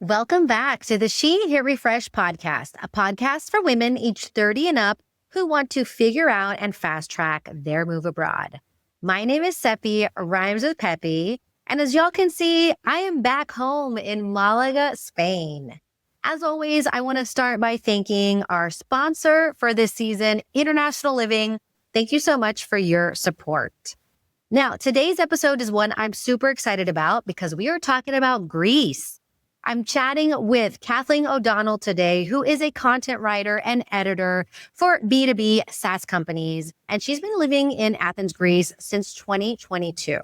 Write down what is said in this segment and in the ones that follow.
Welcome back to the She Here Refresh podcast, a podcast for women aged 30 and up who want to figure out and fast track their move abroad. My name is Seppi, rhymes with Peppy, and as y'all can see, I am back home in Malaga, Spain. As always, I want to start by thanking our sponsor for this season, International Living. Thank you so much for your support. Now, today's episode is one I'm super excited about because we are talking about Greece. I'm chatting with Kathleen O'Donnell today, who is a content writer and editor for B2B SaaS companies, and she's been living in Athens, Greece since 2022.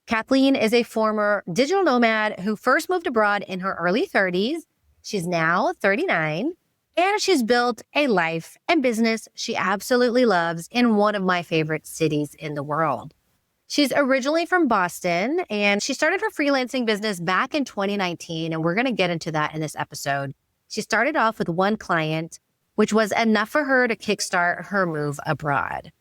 Kathleen is a former digital nomad who first moved abroad in her early 30s. She's now 39, and she's built a life and business she absolutely loves in one of my favorite cities in the world. She's originally from Boston, and she started her freelancing business back in 2019, and we're going to get into that in this episode. She started off with one client, which was enough for her to kickstart her move abroad.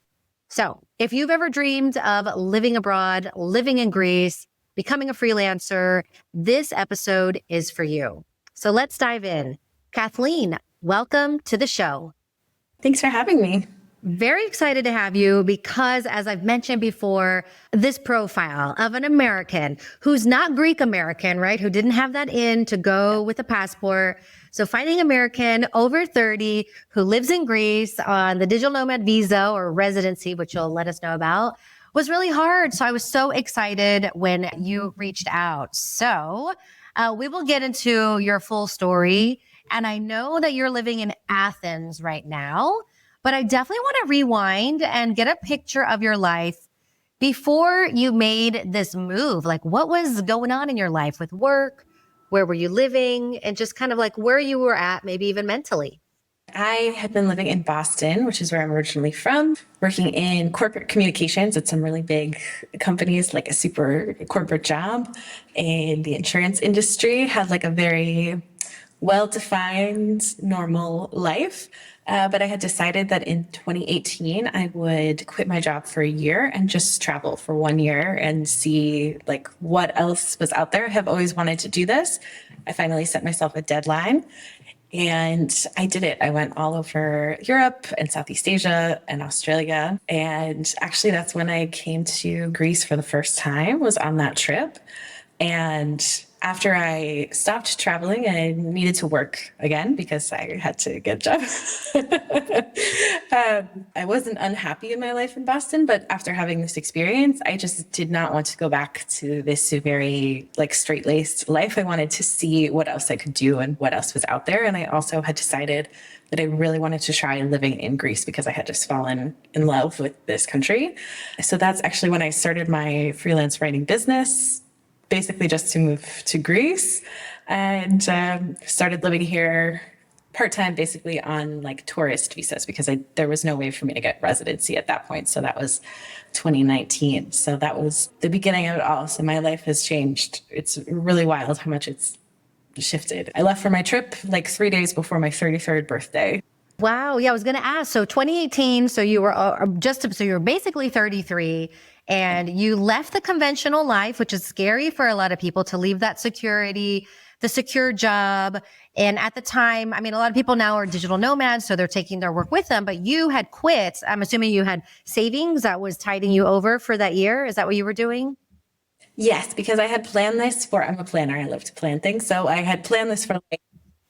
So if you've ever dreamed of living abroad, living in Greece, becoming a freelancer, this episode is for you. So let's dive in. Kathleen, welcome to the show. Thanks for having me. Very excited to have you because, as I've mentioned before, this profile of an American who's not Greek American, right? Who didn't have that in to go with a passport. So finding American over 30 who lives in Greece on the digital nomad visa or residency, which you'll let us know about, was really hard. So I was so excited when you reached out. So we will get into your full story. And I know that you're living in Athens right now. But I definitely want to rewind and get a picture of your life before you made this move. Like, what was going on in your life with work? Where were you living? And just kind of like where you were at, maybe even mentally. I had been living in Boston, which is where I'm originally from, working in corporate communications at some really big companies, like a super corporate job. And the insurance industry had like a very well-defined, normal life. But I had decided that in 2018, I would quit my job for a year and just travel for 1 year and see like what else was out there. I have always wanted to do this. I finally set myself a deadline and I did it. I went all over Europe and Southeast Asia and Australia. And actually that's when I came to Greece for the first time, was on that trip. And after I stopped traveling, I needed to work again because I had to get a job. I wasn't unhappy in my life in Boston, but after having this experience, I just did not want to go back to this very like straight-laced life. I wanted to see what else I could do and what else was out there. And I also had decided that I really wanted to try living in Greece because I had just fallen in love with this country. So that's actually when I started my freelance writing business, basically just to move to Greece, and started living here part-time, basically on like tourist visas because there was no way for me to get residency at that point. So that was 2019. So that was the beginning of it all. So my life has changed. It's really wild how much it's shifted. I left for my trip like 3 days before my 33rd birthday. Wow. Yeah, I was going to ask. So 2018, so you were so you were basically 33 and you left the conventional life, which is scary for a lot of people to leave that security, the secure job. And at the time, I mean, a lot of people now are digital nomads, so they're taking their work with them, but you had quit. I'm assuming you had savings that was tiding you over for that year. Is that what you were doing? Yes, because I had planned this I'm a planner. I love to plan things. So I had planned this for like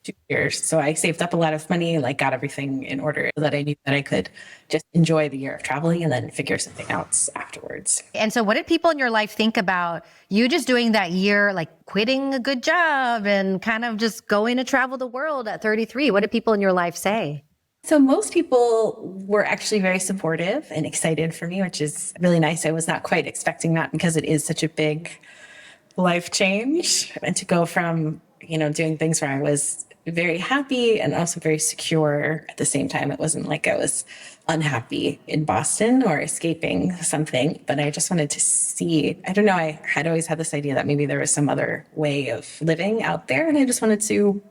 2 years. So I saved up a lot of money, like got everything in order so that I knew that I could just enjoy the year of traveling and then figure something else afterwards. And so what did people in your life think about you just doing that year, like quitting a good job and kind of just going to travel the world at 33? What did people in your life say? So most people were actually very supportive and excited for me, which is really nice. I was not quite expecting that because it is such a big life change. And to go from, doing things where I was very happy and also very secure at the same time. It wasn't like I was unhappy in Boston or escaping something, but I just wanted to see, I don't know, I had always had this idea that maybe there was some other way of living out there, and I just wanted to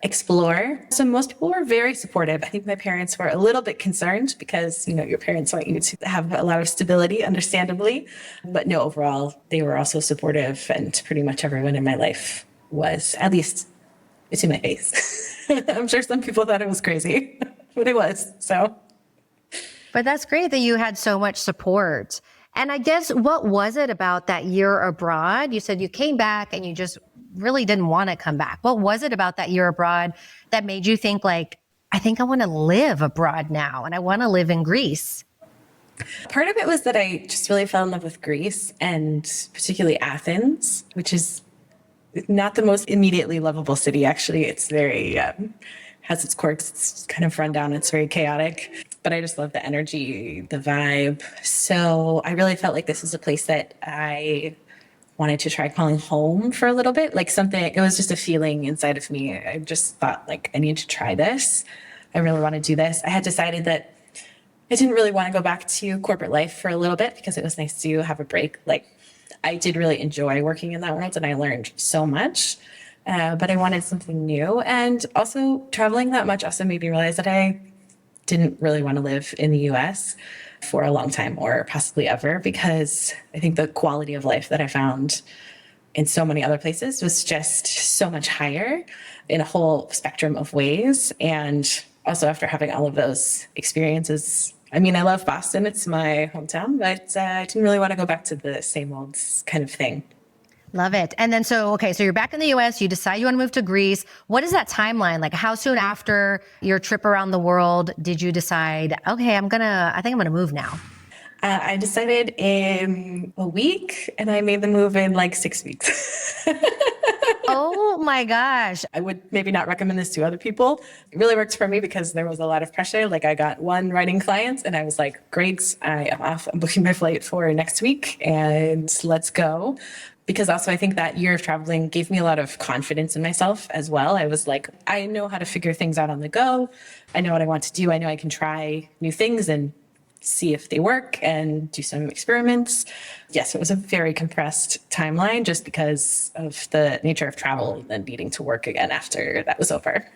explore. So most people were very supportive. I think my parents were a little bit concerned because, your parents want you to have a lot of stability, understandably. But no, overall, they were also supportive, and pretty much everyone in my life was, at least to my face. I'm sure some people thought it was crazy, but it was. So, But that's great that you had so much support. And I guess what was it about that year abroad? You said you came back and you just really didn't want to come back. What was it about that year abroad that made you think like, I think I want to live abroad now and I want to live in Greece? part of it was that I just really fell in love with Greece and particularly Athens, which is not the most immediately lovable city. Actually, it's very, has its quirks. It's kind of run down. It's very chaotic, but I just love the energy, the vibe. So I really felt like this is a place that I wanted to try calling home for a little bit. Like something, it was just a feeling inside of me. I just thought like, I need to try this. I really want to do this. I had decided that I didn't really want to go back to corporate life for a little bit because it was nice to have a break. Like I did really enjoy working in that world and I learned so much, but I wanted something new. And also traveling that much also made me realize that I didn't really want to live in the US for a long time or possibly ever, because I think the quality of life that I found in so many other places was just so much higher in a whole spectrum of ways. And also after having all of those experiences, I mean, I love Boston. It's my hometown, but I didn't really want to go back to the same old kind of thing. Love it. And then, so you're back in the US, you decide you want to move to Greece. What is that timeline? Like how soon after your trip around the world did you decide, okay, I think I'm going to move now? I decided in a week and I made the move in like 6 weeks. Oh my gosh. I would maybe not recommend this to other people. It really worked for me because there was a lot of pressure. Like I got one writing client and I was like, great, I am off. I'm booking my flight for next week and let's go. Because also I think that year of traveling gave me a lot of confidence in myself as well. I was like, I know how to figure things out on the go. I know what I want to do. I know I can try new things and see if they work and do some experiments. Yes, it was a very compressed timeline just because of the nature of travel and needing to work again after that was over.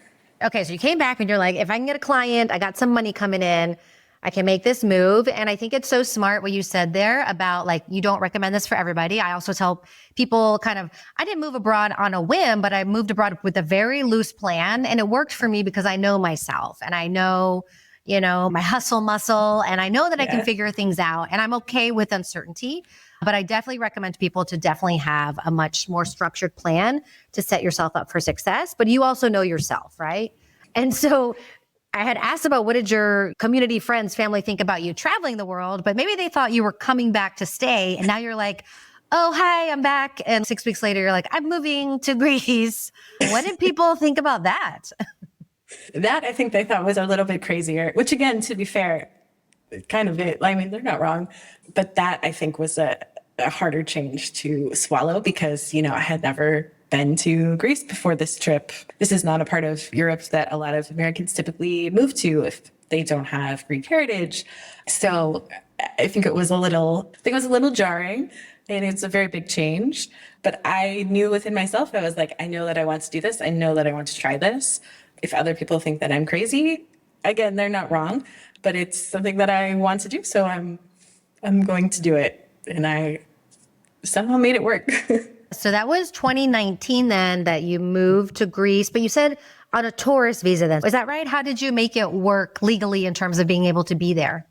Okay, so you came back and you're like, if I can get a client, I got some money coming in, I can make this move. And I think it's so smart what you said there about like, you don't recommend this for everybody. I also tell people I didn't move abroad on a whim, but I moved abroad with a very loose plan. And it worked for me because I know myself and I know, my hustle muscle, and I know that I can figure things out and I'm okay with uncertainty. But I definitely recommend to people to definitely have a much more structured plan to set yourself up for success. But you also know yourself, right? And so I had asked about what did your community, friends, family think about you traveling the world, but maybe they thought you were coming back to stay. And now you're like, oh, hi, I'm back. And 6 weeks later, you're like, I'm moving to Greece. What did people think about that? That I think they thought was a little bit crazier, which again, to be fair, kind of it. I mean, they're not wrong. But that I think was a harder change to swallow because, I had never been to Greece before this trip. This is not a part of Europe that a lot of Americans typically move to if they don't have Greek heritage. So I think it was a little jarring and it's a very big change. But I knew within myself, I was like, I know that I want to do this. I know that I want to try this. If other people think that I'm crazy, again, they're not wrong, but it's something that I want to do. So I'm going to do it. And I somehow made it work. So that was 2019 then that you moved to Greece, but you said on a tourist visa then. Is that right? How did you make it work legally in terms of being able to be there?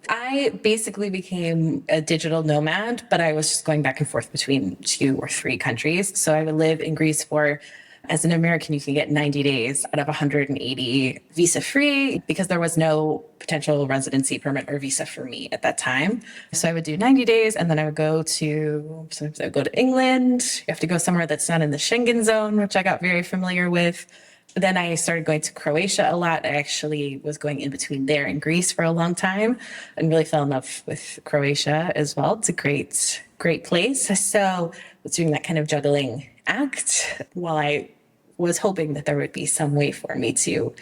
I basically became a digital nomad, but I was just going back and forth between 2 or 3 countries. So I would live in Greece as an American, you can get 90 days out of 180 visa free because there was no potential residency permit or visa for me at that time. So I would do 90 days and then sometimes I would go to England. You have to go somewhere that's not in the Schengen zone, which I got very familiar with. Then I started going to Croatia a lot. I actually was going in between there and Greece for a long time and really fell in love with Croatia as well. It's a great place. So I was doing that kind of juggling act while I was hoping that there would be some way for me to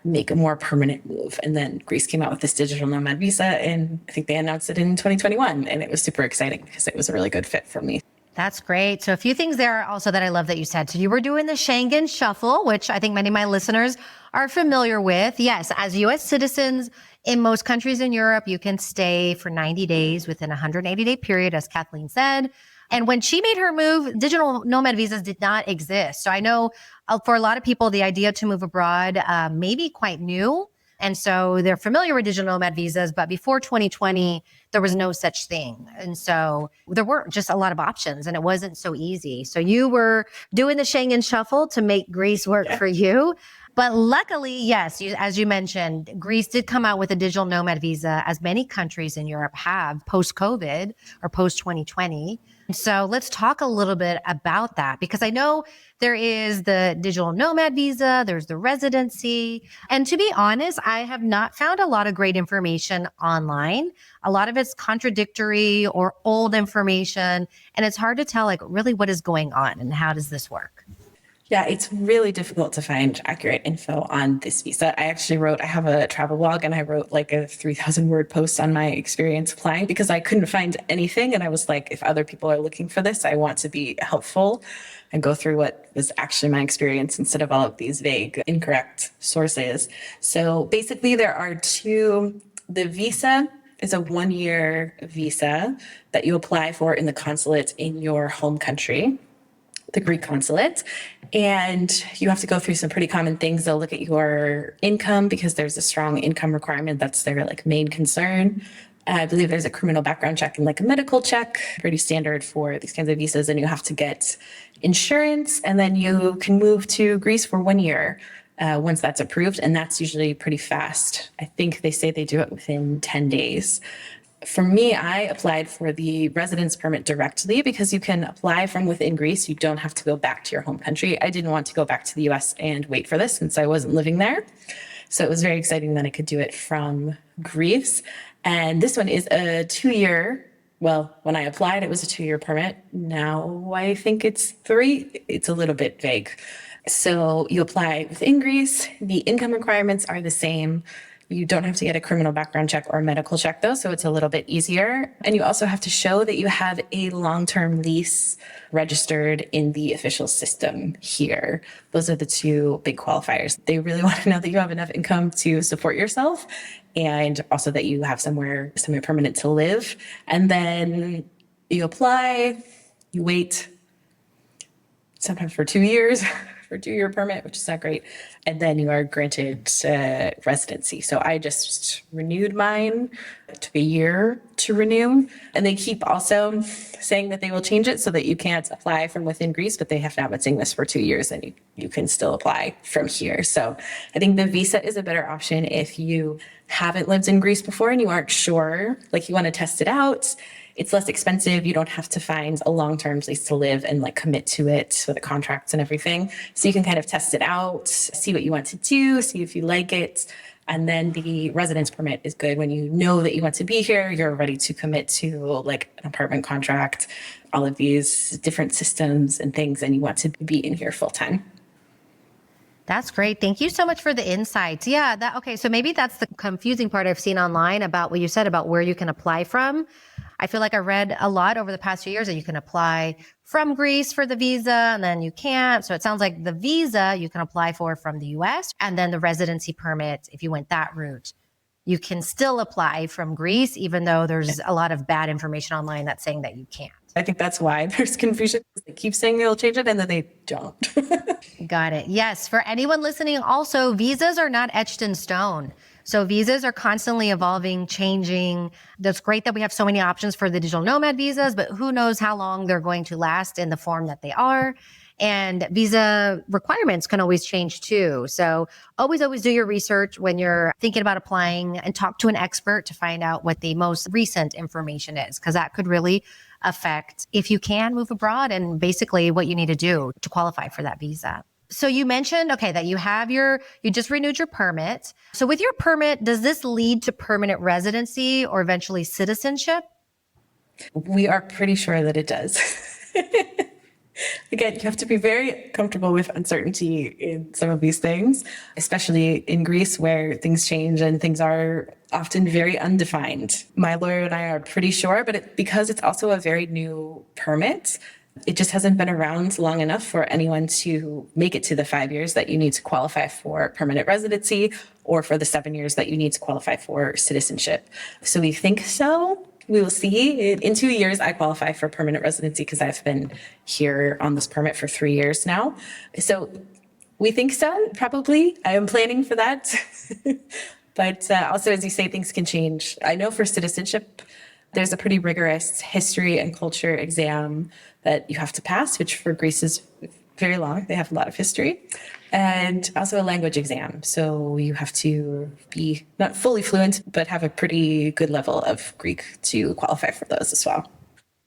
make a more permanent move. And then Greece came out with this digital nomad visa and I think they announced it in 2021 and it was super exciting because it was a really good fit for me. That's great. So a few things there also that I love that you said. So you were doing the Schengen shuffle, which I think many of my listeners are familiar with. Yes, as US citizens in most countries in Europe, you can stay for 90 days within a 180-day period, as Kathleen said. And when she made her move, digital nomad visas did not exist. So I know for a lot of people, the idea to move abroad may be quite new. And so they're familiar with digital nomad visas, but before 2020, there was no such thing. And so there weren't just a lot of options and it wasn't so easy. So you were doing the Schengen shuffle to make Greece work for you. But luckily, yes, as you mentioned, Greece did come out with a digital nomad visa, as many countries in Europe have post-COVID or post-2020. So let's talk a little bit about that, because I know there is the digital nomad visa, there's the residency. And to be honest, I have not found a lot of great information online. A lot of it's contradictory or old information, and it's hard to tell like really what is going on and how does this work? Yeah, it's really difficult to find accurate info on this visa. I have a travel blog and I wrote like a 3,000 word post on my experience applying because I couldn't find anything. And I was like, if other people are looking for this, I want to be helpful and go through what was actually my experience instead of all of these vague, incorrect sources. So basically the visa is a 1-year visa that you apply for in the consulate in your home country, the Greek consulate. And you have to go through some pretty common things. They'll look at your income because there's a strong income requirement. That's their like main concern. I believe there's a criminal background check and like a medical check, pretty standard for these kinds of visas. And you have to get insurance, and then you can move to Greece for 1 year once that's approved. And that's usually pretty fast. I think they say they do it within 10 days. For me, I applied for the residence permit directly because you can apply from within Greece. You don't have to go back to your home country. I didn't want to go back to the US and wait for this since I wasn't living there. So it was very exciting that I could do it from Greece. And this one is a 2-year. Well, when I applied, it was a 2-year permit. Now I think it's 3. It's a little bit vague. So you apply within Greece. The income requirements are the same. You don't have to get a criminal background check or a medical check though, so it's a little bit easier. And you also have to show that you have a long-term lease registered in the official system here. Those are the 2 big qualifiers. They really want to know that you have enough income to support yourself and also that you have somewhere permanent to live. And then you apply, you wait sometimes for 2 years for a 2-year permit, which is not great. And then you are granted residency. So I just renewed mine. It took a year to renew. And they keep also saying that they will change it so that you can't apply from within Greece, but they have now been saying this for 2 years and you can still apply from here. So I think the visa is a better option if you haven't lived in Greece before and you aren't sure, like you want to test it out. It's less expensive. You don't have to find a long-term place to live and like commit to it with the contracts and everything. So you can kind of test it out, see what you want to do, see if you like it. And then the residence permit is good when you know that you want to be here, you're ready to commit to like an apartment contract, all of these different systems and things, and you want to be in here full time. That's great. Thank you so much for the insights. Yeah. Okay. So maybe that's the confusing part I've seen online about what you said about where you can apply from. I feel like I read a lot over the past few years that you can apply from Greece for the visa and then you can't. So it sounds like the visa you can apply for from the US, and then the residency permit, if you went that route, you can still apply from Greece, even though there's a lot of bad information online that's saying that you can't. I think that's why there's confusion. They keep saying they'll change it and then they don't. Got it. Yes. For anyone listening, also, visas are not etched in stone. So visas are constantly evolving, changing. That's great that we have so many options for the digital nomad visas, but who knows how long they're going to last in the form that they are. And visa requirements can always change too. So always do your research when you're thinking about applying and talk to an expert to find out what the most recent information is, because that could really affect if you can move abroad and basically what you need to do to qualify for that visa. So you mentioned, okay, that you just renewed your permit. So with your permit, does this lead to permanent residency or eventually citizenship? We are pretty sure that it does. Again, you have to be very comfortable with uncertainty in some of these things, especially in Greece where things change and things are often very undefined. My lawyer and I are pretty sure, but because it's also a very new permit, it just hasn't been around long enough for anyone to make it to the 5 years that you need to qualify for permanent residency or for the 7 years that you need to qualify for citizenship. So we think so. We will see. In 2 years, I qualify for permanent residency because I've been here on this permit for 3 years now. So we think so, probably. I am planning for that. But also, as you say, things can change. I know for citizenship, there's a pretty rigorous history and culture exam that you have to pass, which for Greece is very long. They have a lot of history. And also a language exam. So you have to be not fully fluent, but have a pretty good level of Greek to qualify for those as well.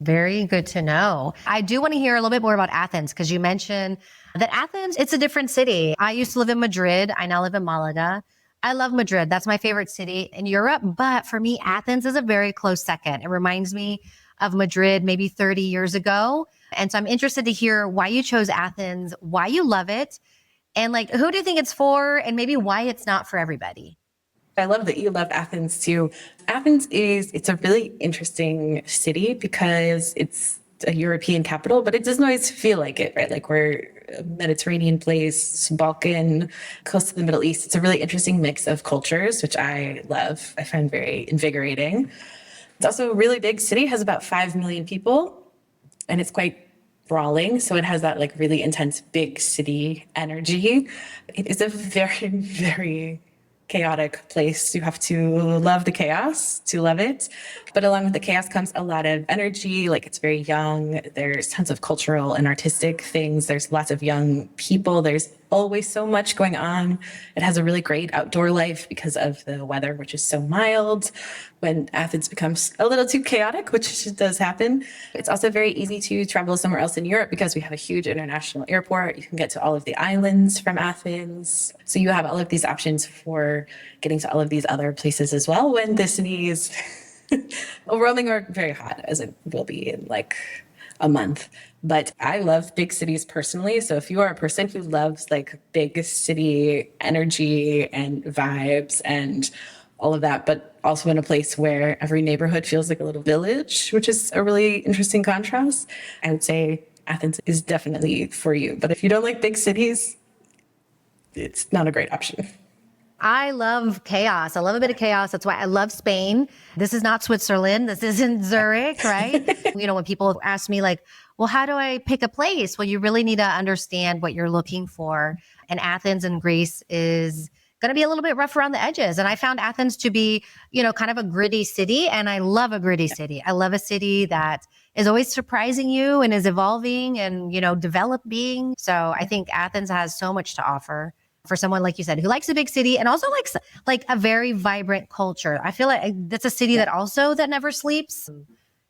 Very good to know. I do want to hear a little bit more about Athens because you mentioned that Athens, it's a different city. I used to live in Madrid. I now live in Malaga. I love Madrid. That's my favorite city in Europe. But for me, Athens is a very close second. It reminds me of Madrid maybe 30 years ago. And so I'm interested to hear why you chose Athens, why you love it, and like, who do you think it's for, and maybe why it's not for everybody? I love that you love Athens too. It's a really interesting city because it's a European capital, but it doesn't always feel like it, right? Like we're a Mediterranean place, Balkan, close to the Middle East. It's a really interesting mix of cultures, which I love. I find very invigorating. It's also a really big city, has about 5 million people, and it's quite sprawling. So it has that like really intense big city energy. It is a very, very chaotic place. You have to love the chaos to love it. But along with the chaos comes a lot of energy. Like it's very young. There's tons of cultural and artistic things. There's lots of young people. There's always so much going on. It has a really great outdoor life because of the weather, which is so mild. When Athens becomes a little too chaotic, which does happen, it's also very easy to travel somewhere else in Europe because we have a huge international airport. You can get to all of the islands from Athens. So you have all of these options for getting to all of these other places as well when the city is overwhelming or very hot, as it will be in like a month. But I love big cities personally. So if you are a person who loves like big city energy and vibes and all of that, but also in a place where every neighborhood feels like a little village, which is a really interesting contrast, I would say Athens is definitely for you. But if you don't like big cities, it's not a great option. I love chaos. I love a bit of chaos. That's why I love Spain. This is not Switzerland. This isn't Zurich, right? When people ask me like, well, how do I pick a place? Well, you really need to understand what you're looking for. And Athens in Greece is going to be a little bit rough around the edges. And I found Athens to be, kind of a gritty city. And I love a gritty city. I love a city that is always surprising you and is evolving and, developing. So I think Athens has so much to offer for someone, like you said, who likes a big city and also likes like a very vibrant culture. I feel like that's a city that never sleeps.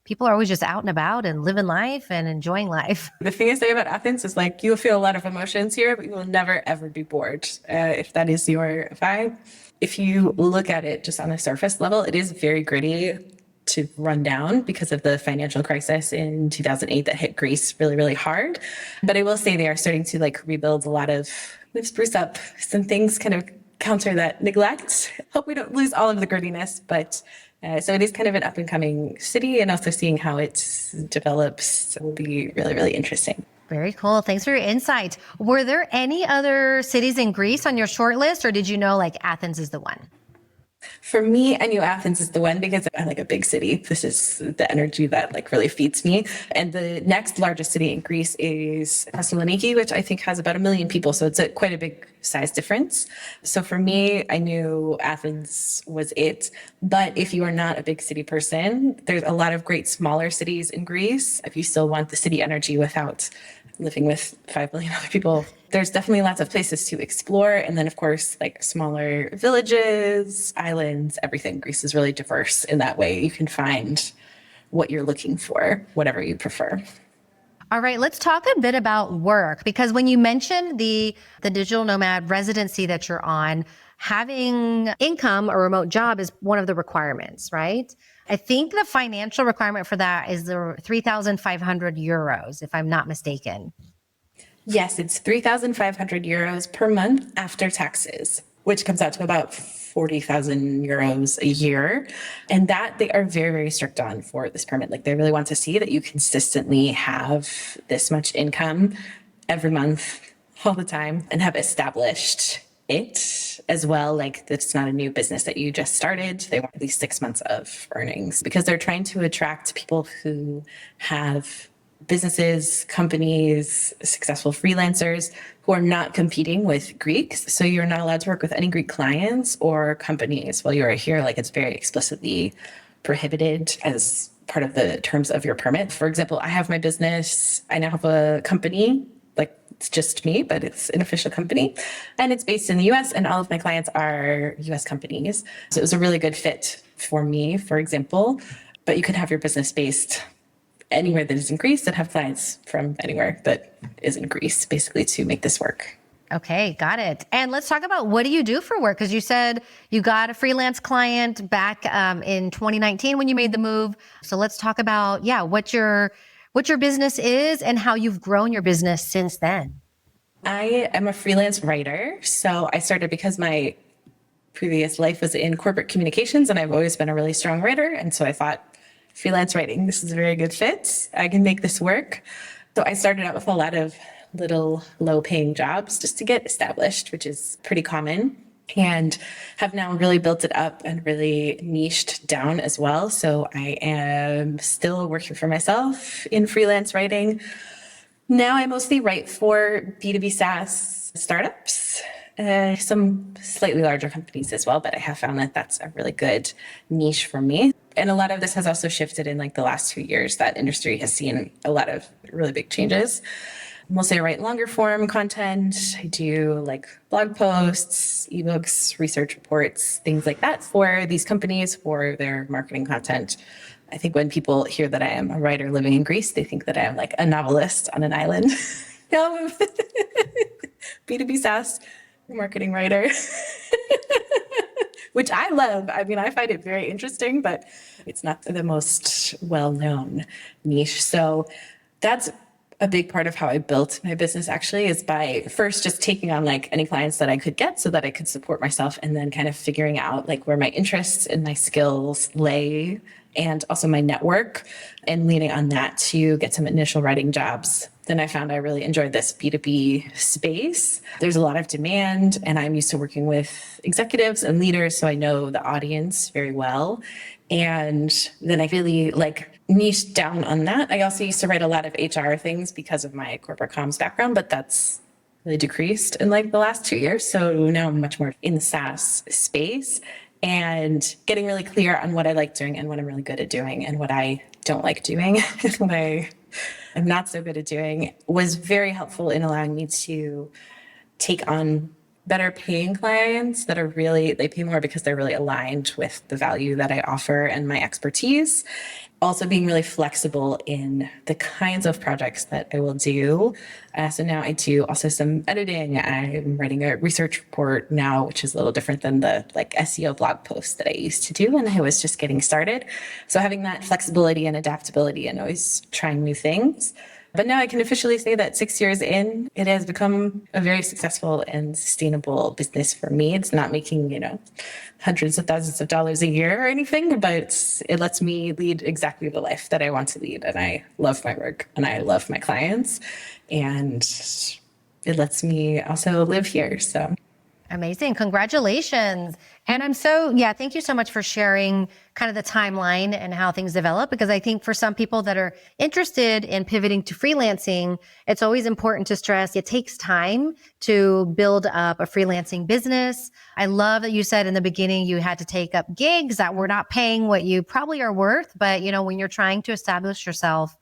People are always just out and about and living life and enjoying life. The thing I say about Athens is like, you'll feel a lot of emotions here, but you will never, ever be bored if that is your vibe. If you look at it just on a surface level, it is very gritty to run down because of the financial crisis in 2008 that hit Greece really, really hard. But I will say they are starting to like rebuild a lot of, they've spruced up some things, kind of counter that neglect. Hope we don't lose all of the grittiness, but so it is kind of an up and coming city, and also seeing how it develops will be really, really interesting. Very cool. Thanks for your insight. Were there any other cities in Greece on your short list, or did you know like Athens is the one? For me, I knew Athens is the one because I like a big city. This is the energy that like really feeds me. And the next largest city in Greece is Thessaloniki, which I think has about 1 million people. So it's quite a big size difference. So for me, I knew Athens was it. But if you are not a big city person, there's a lot of great smaller cities in Greece. If you still want the city energy without living with 5 million other people, there's definitely lots of places to explore. And then, of course, like smaller villages, islands, everything. Greece is really diverse in that way. You can find what you're looking for, whatever you prefer. All right, let's talk a bit about work, because when you mentioned the digital nomad residency that you're on, having income or remote job is one of the requirements, right? I think the financial requirement for that is the 3,500 euros, if I'm not mistaken. Yes, it's 3,500 euros per month after taxes, which comes out to about 40,000 euros a year. And that they are very, very strict on for this permit. Like they really want to see that you consistently have this much income every month, all the time, and have established it as well. Like, it's not a new business that you just started. They want at least 6 months of earnings because they're trying to attract people who have businesses, companies, successful freelancers who are not competing with Greeks. So you're not allowed to work with any Greek clients or companies while you're here. Like, it's very explicitly prohibited as part of the terms of your permit. For example, I have my business. I now have a company, like it's just me, but it's an official company and it's based in the US and all of my clients are US companies. So it was a really good fit for me, for example, but you can have your business based anywhere that is in Greece and have clients from anywhere that is in Greece, basically, to make this work. Okay, got it. And let's talk about what do you do for work? Because you said you got a freelance client back in 2019 when you made the move. So let's talk about, what your business is and how you've grown your business since then. I am a freelance writer. So I started because my previous life was in corporate communications and I've always been a really strong writer. And so I thought, freelance writing, this is a very good fit. I can make this work. So I started out with a lot of little low-paying jobs just to get established, which is pretty common, and have now really built it up and really niched down as well. So I am still working for myself in freelance writing. Now I mostly write for B2B SaaS startups, some slightly larger companies as well, but I have found that that's a really good niche for me. And a lot of this has also shifted in like the last 2 years. That industry has seen a lot of really big changes. Mostly I write longer form content. I do like blog posts, ebooks, research reports, things like that for these companies for their marketing content. I think when people hear that I am a writer living in Greece, they think that I am like a novelist on an island. No, B2B SaaS marketing writer, which I love. I mean, I find it very interesting, but it's not the most well-known niche. So that's a big part of how I built my business, actually, is by first just taking on like any clients that I could get so that I could support myself, and then kind of figuring out like where my interests and my skills lay, and also my network, and leaning on that to get some initial writing jobs. Then I found I really enjoyed this B2B space. There's a lot of demand, and I'm used to working with executives and leaders, so I know the audience very well. And then I really like niched down on that. I also used to write a lot of HR things because of my corporate comms background, but that's really decreased in like the last 2 years. So now I'm much more in the SaaS space and getting really clear on what I like doing and what I'm really good at doing and what I don't like doing and what I'm not so good at doing was very helpful in allowing me to take on better paying clients that are really, they pay more because they're really aligned with the value that I offer and my expertise. Also being really flexible in the kinds of projects that I will do. So now I do also some editing. I'm writing a research report now, which is a little different than the like SEO blog posts that I used to do when I was just getting started. So having that flexibility and adaptability and always trying new things. But now I can officially say that 6 years in, it has become a very successful and sustainable business for me. It's not making, hundreds of thousands of dollars a year or anything, but it lets me lead exactly the life that I want to lead. And I love my work and I love my clients, and it lets me also live here. So amazing. Congratulations. And thank you so much for sharing kind of the timeline and how things develop, because I think for some people that are interested in pivoting to freelancing, it's always important to stress it takes time to build up a freelancing business. I love that you said in the beginning you had to take up gigs that were not paying what you probably are worth. But, when you're trying to establish yourself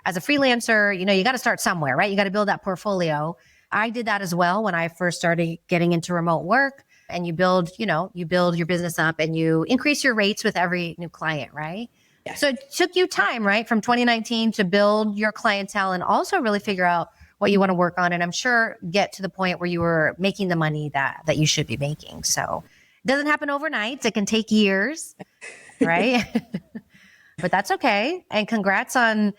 as a freelancer, you got to start somewhere, right? You got to build that portfolio. I did that as well when I first started getting into remote work. And you build your business up and you increase your rates with every new client, right? yeah. So it took you time, right? From 2019 to build your clientele and also really figure out what you want to work on. And I'm sure get to the point where you were making the money that you should be making. So it doesn't happen overnight. It can take years, right? But that's okay. And congrats on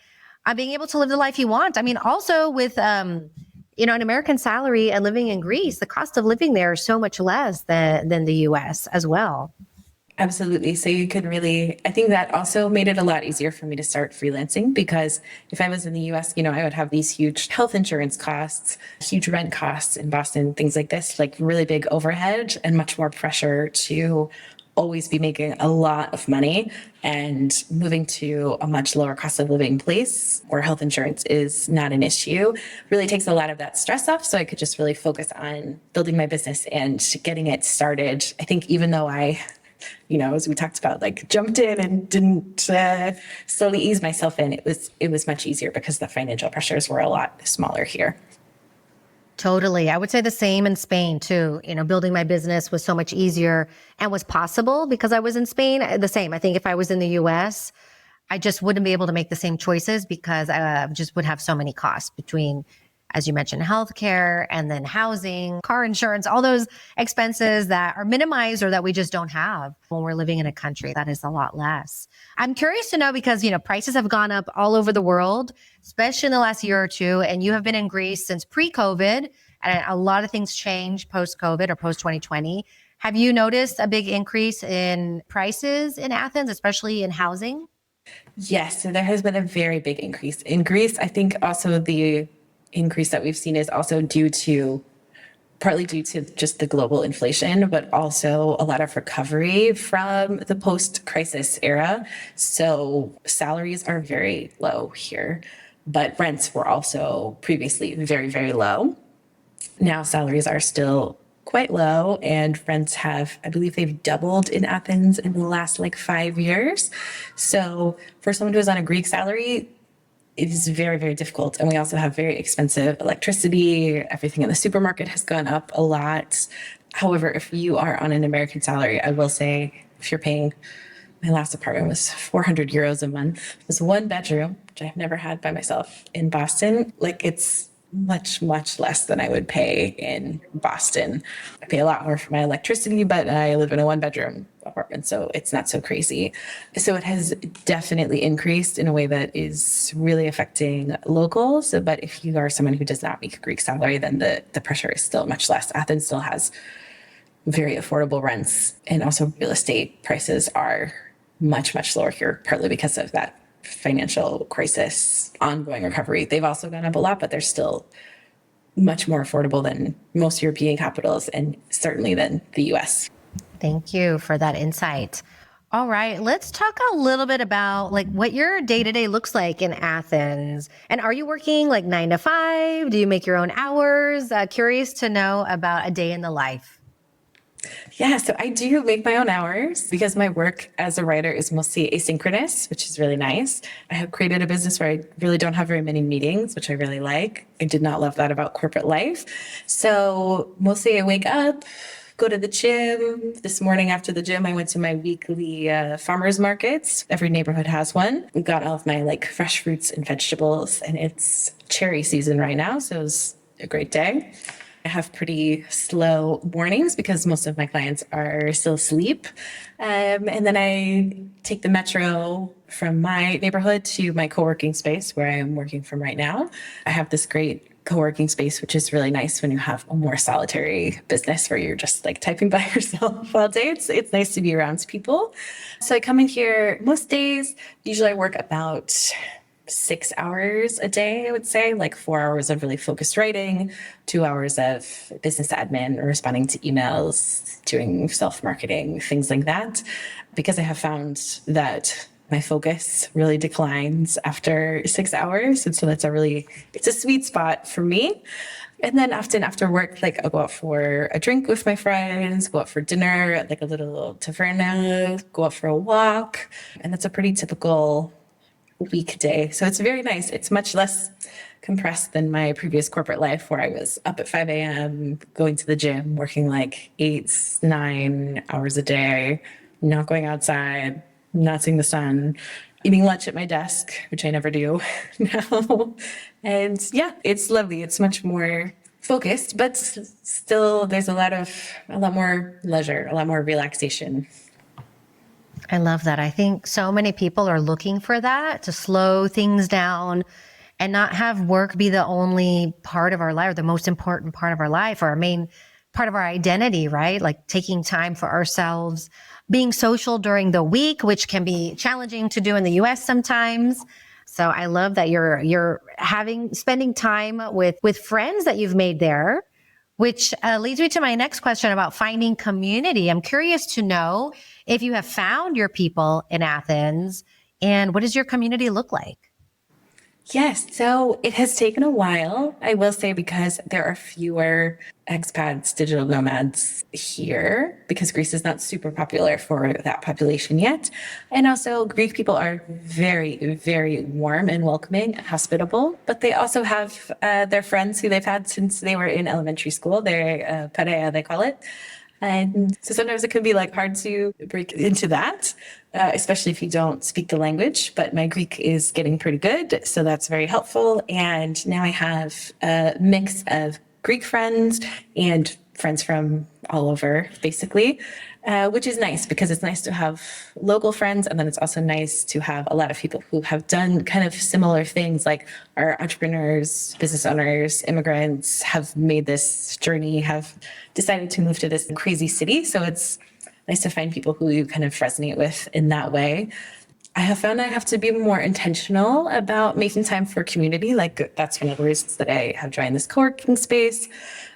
being able to live the life you want. I mean, also with, an American salary and living in Greece, the cost of living there is so much less than the US as well. Absolutely. So you could really, I think that also made it a lot easier for me to start freelancing because if I was in the US, I would have these huge health insurance costs, huge rent costs in Boston, things like this, like really big overhead and much more pressure to always be making a lot of money, and moving to a much lower cost of living place where health insurance is not an issue really takes a lot of that stress off. So I could just really focus on building my business and getting it started. I think even though as we talked about, like jumped in and didn't slowly ease myself in, it was much easier because the financial pressures were a lot smaller here. Totally. I would say the same in Spain too. Building my business was so much easier and was possible because I was in Spain. The same. I think if I was in the US, I just wouldn't be able to make the same choices because I just would have so many costs between, as you mentioned, healthcare and then housing, car insurance, all those expenses that are minimized or that we just don't have when we're living in a country that is a lot less. I'm curious to know because, prices have gone up all over the world, especially in the last year or two. And you have been in Greece since pre-COVID, and a lot of things changed post-COVID or post-2020. Have you noticed a big increase in prices in Athens, especially in housing? Yes, so there has been a very big increase in Greece. I think also the increase that we've seen is also partly due to just the global inflation, but also a lot of recovery from the post-crisis era. So salaries are very low here, but rents were also previously very, very low. Now salaries are still quite low, and rents I believe they've doubled in Athens in the last 5 years. So for someone who's on a Greek salary, it is very, very difficult. And we also have very expensive electricity. Everything in the supermarket has gone up a lot. However, if you are on an American salary, I will say if you're paying, my last apartment was 400 euros a month. It was one bedroom, which I've never had by myself in Boston. It's much, much less than I would pay in Boston. I pay a lot more for my electricity, but I live in a one-bedroom apartment, so it's not so crazy. So it has definitely increased in a way that is really affecting locals. But if you are someone who does not make a Greek salary, then the pressure is still much less. Athens still has very affordable rents, and also real estate prices are much, much lower here, partly because of that financial crisis, ongoing recovery. They've also gone up a lot, but they're still much more affordable than most European capitals and certainly than the US. Thank you for that insight. All right, let's talk a little bit about what your day-to-day looks like in Athens. And are you working 9 to 5? Do you make your own hours? Curious to know about a day in the life. Yeah, so I do make my own hours because my work as a writer is mostly asynchronous, which is really nice. I have created a business where I really don't have very many meetings, which I really like. I did not love that about corporate life. So mostly I wake up, go to the gym. This morning after the gym, I went to my weekly farmers markets. Every neighborhood has one. We got all of my fresh fruits and vegetables, and it's cherry season right now, so it was a great day. I have pretty slow mornings because most of my clients are still asleep. And then I take the metro from my neighborhood to my co-working space where I am working from right now. I have this great co-working space, which is really nice when you have a more solitary business where you're just typing by yourself all day. It's nice to be around people. So I come in here most days. Usually I work about 6 hours a day, I would say, 4 hours of really focused writing, 2 hours of business admin, responding to emails, doing self-marketing, things like that. Because I have found that my focus really declines after 6 hours. And so it's a sweet spot for me. And then often after work, I'll go out for a drink with my friends, go out for dinner at a little taverna, go out for a walk. And that's a pretty typical weekday. So it's very nice. It's much less compressed than my previous corporate life where I was up at 5 a.m., going to the gym, working 8, 9 hours a day, not going outside, not seeing the sun, eating lunch at my desk, which I never do now. And yeah, it's lovely. It's much more focused, but still there's a lot more leisure, a lot more relaxation. I love that. I think so many people are looking for that, to slow things down and not have work be the only part of our life or the most important part of our life or our main part of our identity, right? Like taking time for ourselves, being social during the week, which can be challenging to do in the US sometimes. So I love that you're spending time with friends that you've made there, which leads me to my next question about finding community. I'm curious to know if you have found your people in Athens and what does your community look like? Yes, so it has taken a while, I will say, because there are fewer expats, digital nomads here, because Greece is not super popular for that population yet. And also, Greek people are very, very warm and welcoming and hospitable, but they also have their friends who they've had since they were in elementary school. They're pareja, they call it. And so sometimes it can be like hard to break into that, especially if you don't speak the language. But my Greek is getting pretty good, so that's very helpful. And now I have a mix of Greek friends and friends from all over, basically, which is nice because it's nice to have local friends. And then it's also nice to have a lot of people who have done kind of similar things, like are entrepreneurs, business owners, immigrants, have made this journey, have decided to move to this crazy city. So it's nice to find people who you kind of resonate with in that way. I have found I have to be more intentional about making time for community. Like that's one of the reasons that I have joined this co-working space.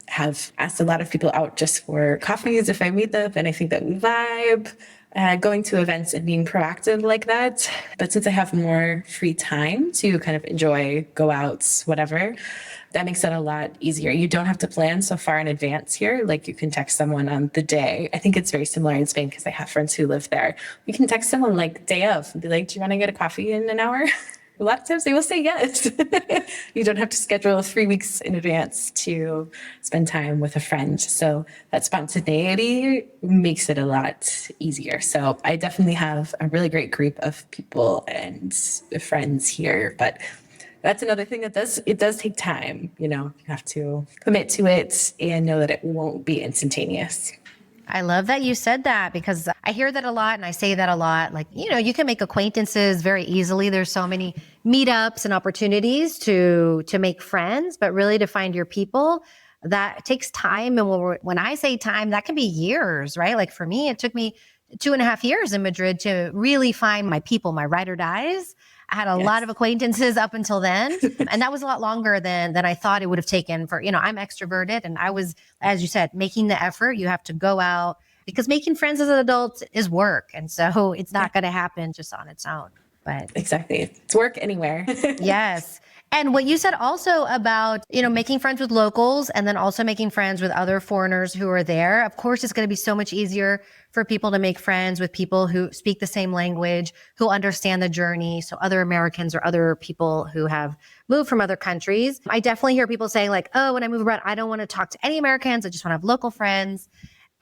Have asked a lot of people out just for coffees if I meet them, and I think that we vibe. Going to events and being proactive like that. But since I have more free time to kind of enjoy, go outs, whatever, that makes it a lot easier. You don't have to plan so far in advance here. Like you can text someone on the day. I think it's very similar in Spain because I have friends who live there. You can text someone like day of and be like, do you want to get a coffee in an hour? A lot of times they will say yes. You don't have to schedule 3 weeks in advance to spend time with a friend. So that spontaneity makes it a lot easier. So I definitely have a really great group of people and friends here, but that's another thing it does take time. You have to commit to it and know that it won't be instantaneous. I love that you said that because I hear that a lot and I say that a lot. Like, you can make acquaintances very easily. There's so many meetups and opportunities to make friends, but really to find your people, that takes time. And when I say time, that can be years, right? Like for me, it took me 2.5 years in Madrid to really find my people, my ride or dies. I had a lot of acquaintances up until then. And that was a lot longer than I thought it would have taken for, I'm extroverted. And I was, as you said, making the effort. You have to go out because making friends as an adult is work. And so it's not going to happen just on its own. But exactly. It's work anywhere. Yes. And what you said also about, making friends with locals and then also making friends with other foreigners who are there. Of course, it's going to be so much easier for people to make friends with people who speak the same language, who understand the journey. So other Americans or other people who have moved from other countries. I definitely hear people saying like, oh, when I move abroad, I don't want to talk to any Americans. I just want to have local friends.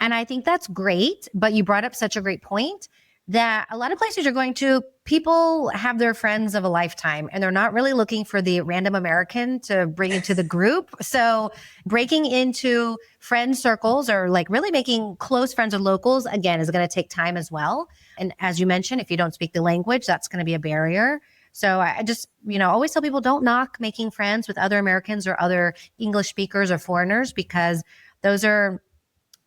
And I think that's great. But you brought up such a great point that a lot of places you're going to, people have their friends of a lifetime and they're not really looking for the random American to bring into the group. So breaking into friend circles or like really making close friends with locals, again, is going to take time as well. And as you mentioned, if you don't speak the language, that's going to be a barrier. So I just, always tell people don't knock making friends with other Americans or other English speakers or foreigners because those are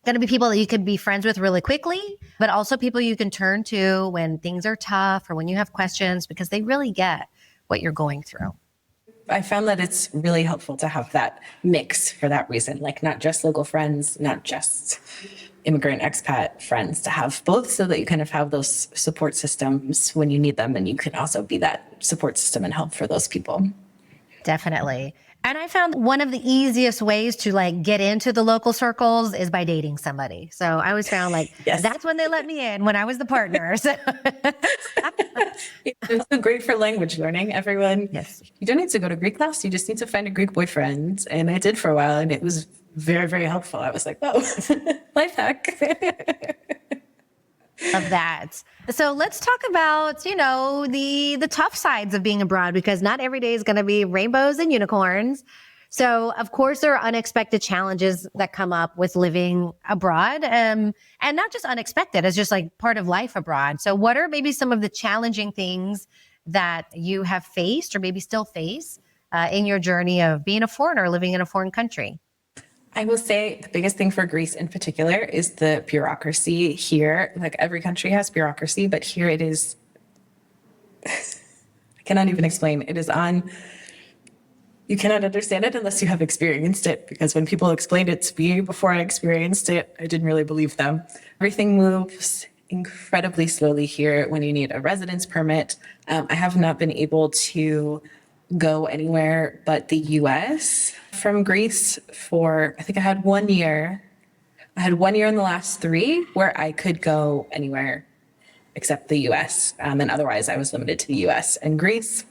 going to be people that you can be friends with really quickly, but also people you can turn to when things are tough or when you have questions because they really get what you're going through. I found that it's really helpful to have that mix for that reason, like not just local friends, not just immigrant expat friends, to have both so that you kind of have those support systems when you need them and you can also be that support system and help for those people. Definitely. And I found one of the easiest ways to like get into the local circles is by dating somebody. So I always found like, that's when they let me in when I was the partner. So it's so great for language learning. Everyone, you don't need to go to Greek class. You just need to find a Greek boyfriend. And I did for a while and it was very, very helpful. I was like, oh, life hack. Of that. So let's talk about, the tough sides of being abroad because not every day is going to be rainbows and unicorns. So of course there are unexpected challenges that come up with living abroad. And not just unexpected, it's just like part of life abroad. So what are maybe some of the challenging things that you have faced or maybe still face in your journey of being a foreigner living in a foreign country? I will say the biggest thing for Greece in particular is the bureaucracy here. Like every country has bureaucracy, but here it is, I cannot even explain. It is on, you cannot understand it unless you have experienced it, because when people explained it to me before I experienced it, I didn't really believe them. Everything moves incredibly slowly here when you need a residence permit. I have not been able to go anywhere but the US from Greece for, I think I had 1 year. I had 1 year in the last 3 where I could go anywhere except the US. And otherwise I was limited to the US and Greece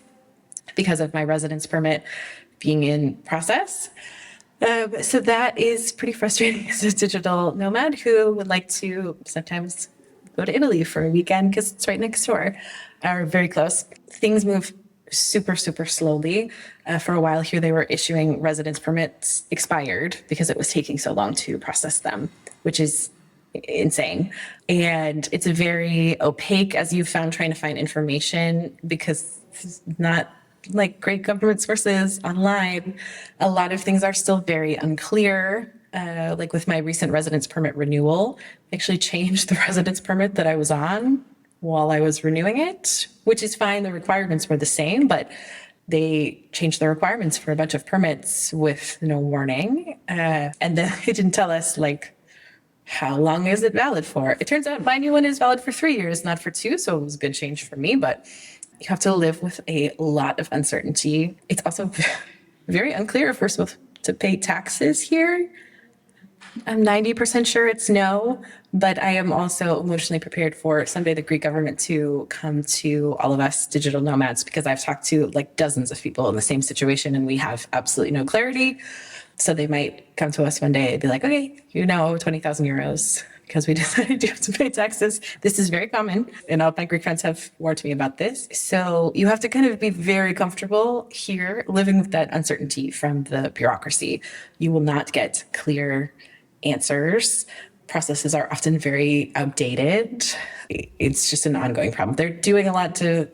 because of my residence permit being in process. So that is pretty frustrating as a digital nomad who would like to sometimes go to Italy for a weekend because it's right next door or very close. Things move super, super slowly. For a while here, they were issuing residence permits expired because it was taking so long to process them, which is insane. And it's very opaque, as you've found, trying to find information because it's not like great government sources online. A lot of things are still very unclear. Like with my recent residence permit renewal, I actually changed the residence permit that I was on while I was renewing it, which is fine. The requirements were the same, but they changed the requirements for a bunch of permits with no warning. And then they didn't tell us like, how long is it valid for? It turns out my new one is valid for 3 years, not for 2. So it was a good change for me, but you have to live with a lot of uncertainty. It's also very unclear if we're supposed to pay taxes here. I'm 90% sure it's no, but I am also emotionally prepared for someday the Greek government to come to all of us digital nomads, because I've talked to like dozens of people in the same situation and we have absolutely no clarity. So they might come to us one day and be like, okay, 20,000 euros because we decided you have to pay taxes. This is very common, and all my Greek friends have warned me about this. So you have to kind of be very comfortable here living with that uncertainty from the bureaucracy. You will not get clear answers. Processes are often very outdated. It's just an ongoing problem. They're doing a lot to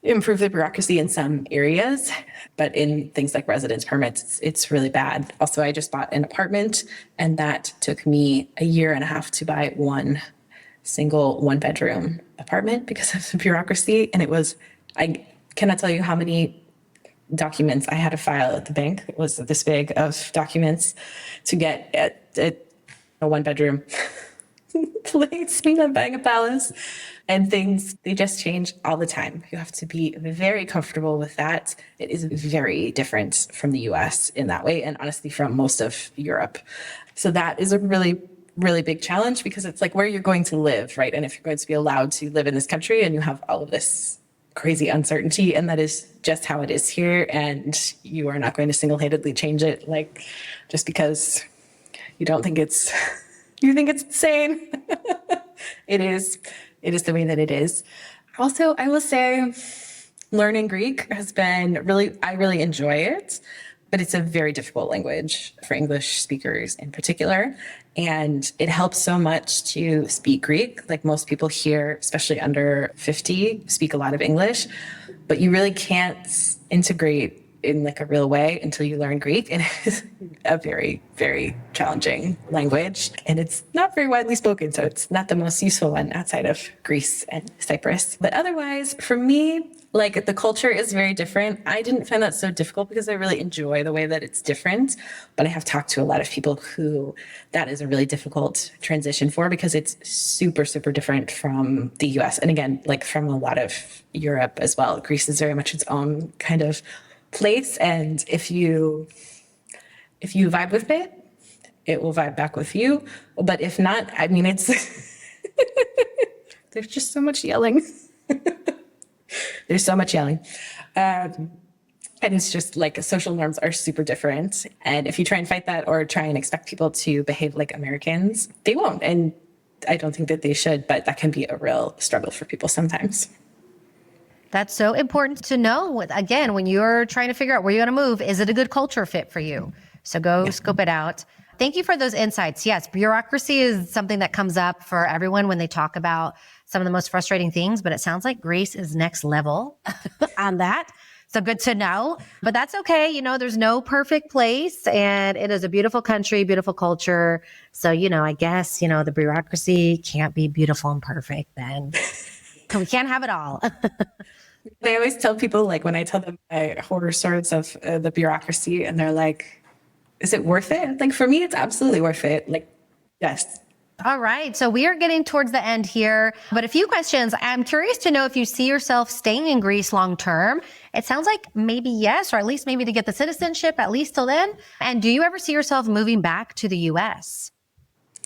improve the bureaucracy in some areas, but in things like residence permits, it's really bad. Also, I just bought an apartment and that took me 1.5 years to buy one single 1-bedroom apartment because of the bureaucracy. And I cannot tell you how many documents I had to file at the bank. It was this big of documents to get a 1-bedroom place. I'm buying a palace. And things, they just change all the time. You have to be very comfortable with that. It is very different from the US in that way, and honestly from most of Europe. So that is a really, really big challenge because it's like where you're going to live, right? And if you're going to be allowed to live in this country and you have all of this crazy uncertainty, and that is just how it is here, and you are not going to single-handedly change it, like just because you don't think it's, you think it's insane. It is the way that it is. Also, I will say learning Greek has been I really enjoy it, but it's a very difficult language for English speakers in particular. And it helps so much to speak Greek. Like most people here, especially under 50, speak a lot of English, but you really can't integrate in like a real way until you learn Greek. And it's a very, very challenging language. And it's not very widely spoken, so it's not the most useful one outside of Greece and Cyprus. But otherwise, for me, like the culture is very different. I didn't find that so difficult because I really enjoy the way that it's different. But I have talked to a lot of people who that is a really difficult transition for because it's super, super different from the US. And again, like from a lot of Europe as well. Greece is very much its own kind of place, and if you vibe with it, it will vibe back with you. But if not, I mean, it's there's just so much yelling. There's so much yelling, and it's just like social norms are super different. And if you try and fight that or try and expect people to behave like Americans, they won't. And I don't think that they should, but that can be a real struggle for people sometimes. That's so important to know. Again, when you're trying to figure out where you're going to move, is it a good culture fit for you? So go scope it out. Thank you for those insights. Yes, bureaucracy is something that comes up for everyone when they talk about some of the most frustrating things, but it sounds like Greece is next level on that. So good to know, but that's okay. There's no perfect place and it is a beautiful country, beautiful culture. So, I guess, the bureaucracy can't be beautiful and perfect then. We can't have it all. I always tell people, like, when I tell them my horror stories of the bureaucracy, and they're like, is it worth it? Like, for me, it's absolutely worth it. Like, yes. All right. So we are getting towards the end here, but a few questions. I'm curious to know if you see yourself staying in Greece long term. It sounds like maybe yes, or at least maybe to get the citizenship, at least till then. And do you ever see yourself moving back to the US?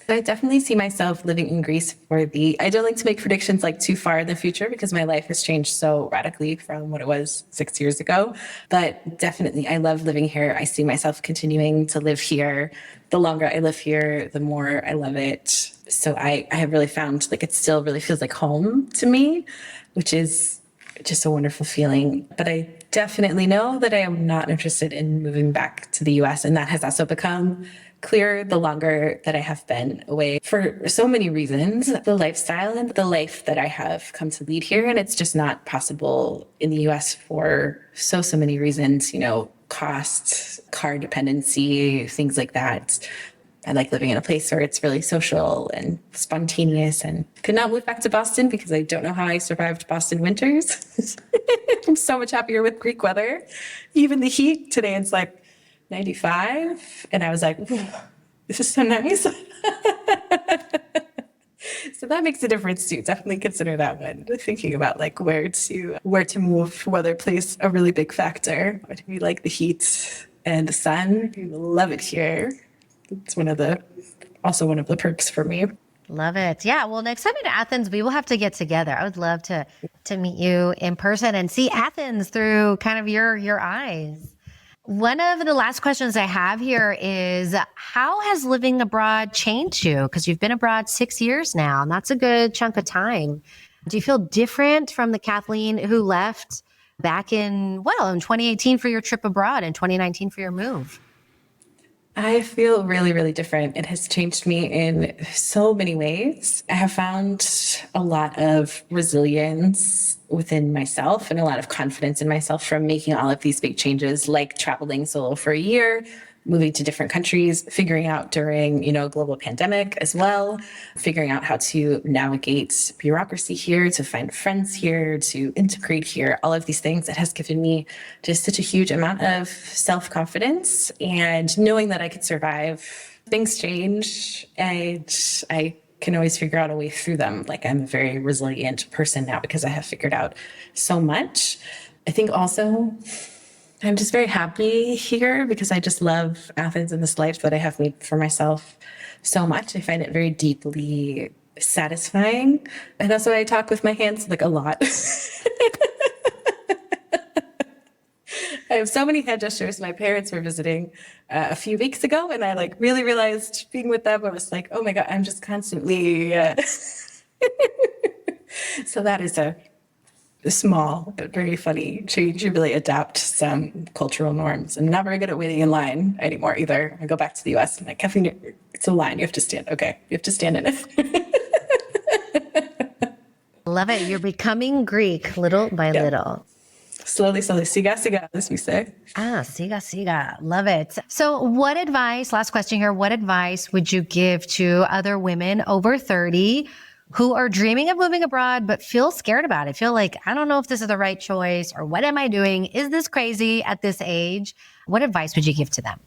I definitely see myself living in Greece I don't like to make predictions like too far in the future because my life has changed so radically from what it was 6 years ago. But definitely, I love living here. I see myself continuing to live here. The longer I live here, the more I love it. So I have really found like it still really feels like home to me, which is just a wonderful feeling. But I definitely know that I am not interested in moving back to the US. And that has also become clear the longer that I have been away for so many reasons, the lifestyle and the life that I have come to lead here. And it's just not possible in the US for so many reasons, cost, car dependency, things like that. I like living in a place where it's really social and spontaneous, and could not move back to Boston because I don't know how I survived Boston winters. I'm so much happier with Greek weather. Even the heat today, it's like 95. And I was like, this is so nice. So that makes a difference too. Definitely consider that when thinking about like where to move, weather plays a really big factor. But we like the heat and the sun. We love it here. It's also one of the perks for me. Love it. Yeah. Well, next time in Athens, we will have to get together. I would love to meet you in person and see Athens through kind of your eyes. One of the last questions I have here is, how has living abroad changed you? Because you've been abroad 6 years now, and that's a good chunk of time. Do you feel different from the Kathleen who left back in 2018 for your trip abroad and 2019 for your move? I feel really, really different. It has changed me in so many ways. I have found a lot of resilience within myself and a lot of confidence in myself from making all of these big changes, like traveling solo for a year, moving to different countries, figuring out during, a global pandemic as well, figuring out how to navigate bureaucracy here, to find friends here, to integrate here, all of these things. It has given me just such a huge amount of self-confidence and knowing that I could survive. Things change and I can always figure out a way through them. Like, I'm a very resilient person now because I have figured out so much. I think also I'm just very happy here because I just love Athens and this life that I have made for myself so much. I find it very deeply satisfying. And also I talk with my hands like a lot. I have so many hand gestures. My parents were visiting a few weeks ago, and I like really realized being with them, I was like, oh my God, I'm just constantly. So that is a small but very funny change. You really adapt some cultural norms. I'm not very good at waiting in line anymore either. I go back to the US and I'm like, Kathleen, it's a line. You have to stand. Okay. You have to stand in it. Love it. You're becoming Greek little by little. Slowly. Siga, siga, as we say. Siga. Love it. So last question here, what advice would you give to other women over 30 who are dreaming of moving abroad, but feel scared about it? Feel like, I don't know if this is the right choice, or what am I doing? Is this crazy at this age? What advice would you give to them?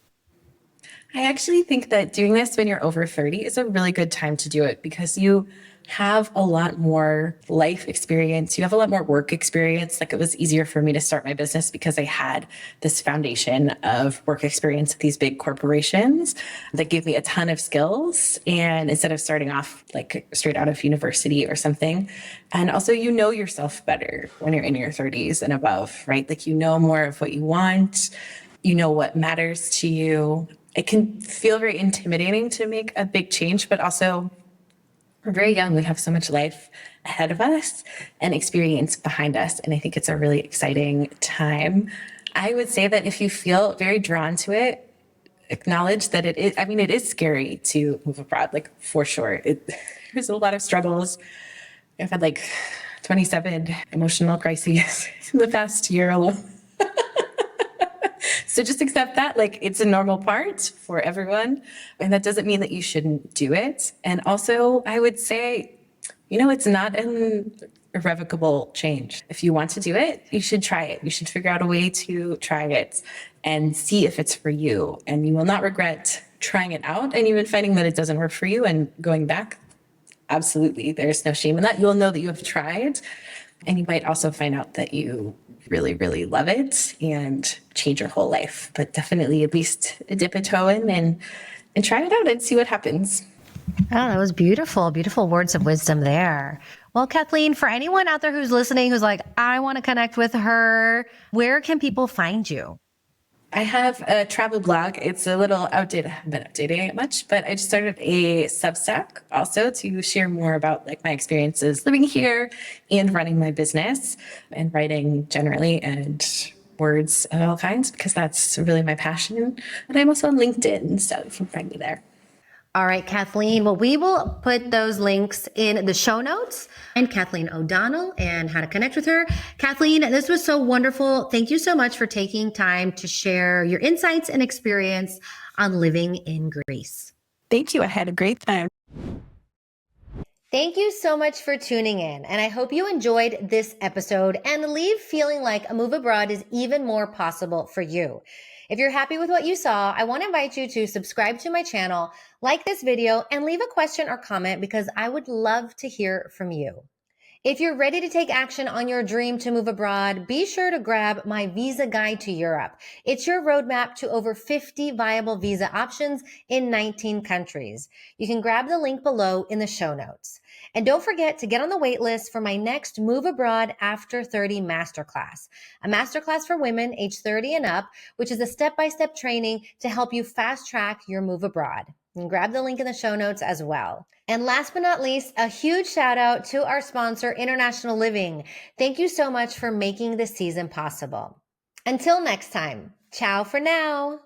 I actually think that doing this when you're over 30 is a really good time to do it because you have a lot more life experience. You have a lot more work experience. Like, it was easier for me to start my business because I had this foundation of work experience at these big corporations that gave me a ton of skills. And instead of starting off like straight out of university or something, and also, yourself better when you're in your 30s and above, right? Like, more of what you want, what matters to you. It can feel very intimidating to make a big change, but also we're very young. We have so much life ahead of us and experience behind us. And I think it's a really exciting time. I would say that if you feel very drawn to it, acknowledge that it is scary to move abroad, like, for sure. There's a lot of struggles. I've had like 27 emotional crises in the past year alone. So just accept that, like, it's a normal part for everyone. And that doesn't mean that you shouldn't do it. And also, I would say, it's not an irrevocable change. If you want to do it, you should try it. You should figure out a way to try it and see if it's for you. And you will not regret trying it out and even finding that it doesn't work for you and going back. Absolutely. There's no shame in that. You'll know that you have tried. And you might also find out that you really, really love it and change your whole life. But definitely at least dip a toe in and try it out and see what happens. Oh, that was beautiful. Beautiful words of wisdom there. Well, Kathleen, for anyone out there who's listening, who's like, I want to connect with her, where can people find you? I have a travel blog. It's a little outdated. I haven't been updating it much, but I just started a Substack also to share more about like my experiences living here and running my business and writing generally and words of all kinds, because that's really my passion. And I'm also on LinkedIn, so you can find me there. All right, Kathleen. Well, we will put those links in the show notes, and Kathleen O'Donnell and how to connect with her. Kathleen, this was so wonderful. Thank you so much for taking time to share your insights and experience on living in Greece. Thank you. I had a great time. Thank you so much for tuning in, and I hope you enjoyed this episode and leave feeling like a move abroad is even more possible for you. If you're happy with what you saw, I want to invite you to subscribe to my channel, like this video, and leave a question or comment because I would love to hear from you. If you're ready to take action on your dream to move abroad, be sure to grab my Visa Guide to Europe. It's your roadmap to over 50 viable visa options in 19 countries. You can grab the link below in the show notes. And don't forget to get on the wait list for my next Move Abroad After 30 Masterclass, a masterclass for women age 30 and up, which is a step-by-step training to help you fast track your move abroad. And grab the link in the show notes as well. And last but not least, a huge shout out to our sponsor, International Living. Thank you so much for making this season possible. Until next time, ciao for now.